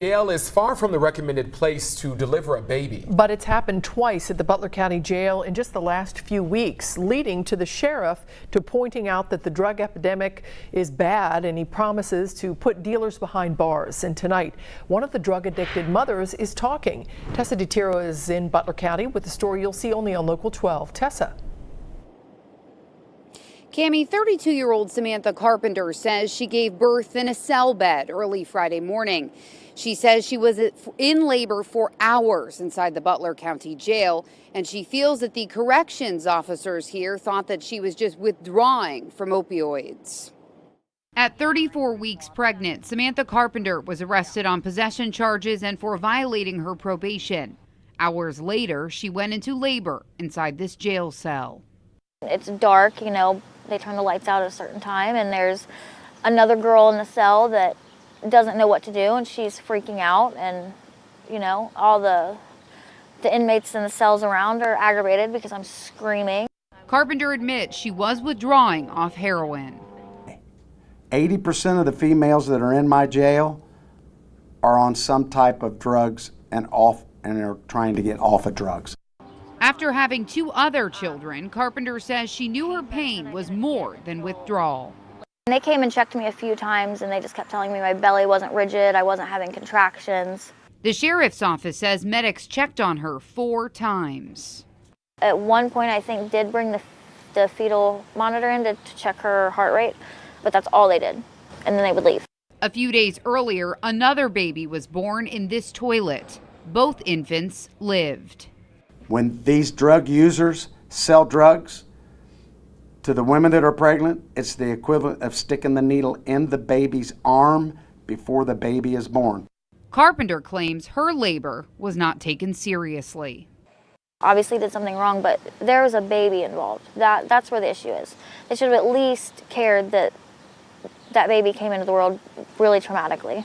Jail is far from the recommended place to deliver a baby. But it's happened twice at the Butler County Jail in just the last few weeks, leading to the sheriff to pointing out that the drug epidemic is bad, and he promises to put dealers behind bars. And tonight, one of the drug-addicted mothers is talking. Tessa DiTiro is in Butler County with the story you'll see only on Local 12. Tessa. Cammie, 32-year-old Samantha Carpenter says she gave birth in a cell bed early Friday morning. She says she was in labor for hours inside the Butler County Jail, and she feels that the corrections officers here thought that she was just withdrawing from opioids. At 34 weeks pregnant, Samantha Carpenter was arrested on possession charges and for violating her probation. Hours later, she went into labor inside this jail cell. It's dark, you know, they turn the lights out at a certain time, and there's another girl in the cell that doesn't know what to do, and she's freaking out, and you know, all the inmates in the cells around are aggravated because I'm screaming. Carpenter admits she was withdrawing off heroin. 80% of the females that are in my jail are on some type of drugs and are trying to get off of drugs. After having 2 other children, Carpenter says she knew her pain was more than withdrawal. And they came and checked me a few times, and they just kept telling me my belly wasn't rigid, I wasn't having contractions. The sheriff's office says medics checked on her 4 times. At one point, I think, did bring the fetal monitor in to check her heart rate, but that's all they did, and then they would leave. A few days earlier, another baby was born in this toilet. Both infants lived. When these drug users sell drugs to the women that are pregnant, it's the equivalent of sticking the needle in the baby's arm before the baby is born. Carpenter claims her labor was not taken seriously. Obviously did something wrong, but there was a baby involved. That's where the issue is. They should have at least cared that that baby came into the world really traumatically.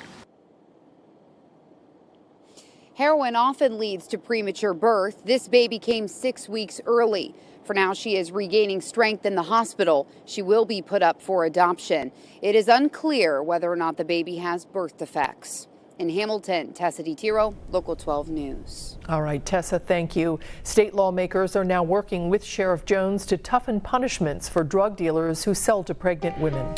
Heroin often leads to premature birth. This baby came 6 weeks early. For now, she is regaining strength in the hospital. She will be put up for adoption. It is unclear whether or not the baby has birth defects. In Hamilton, Tessa DiTiro, Local 12 News. All right, Tessa, thank you. State lawmakers are now working with Sheriff Jones to toughen punishments for drug dealers who sell to pregnant women.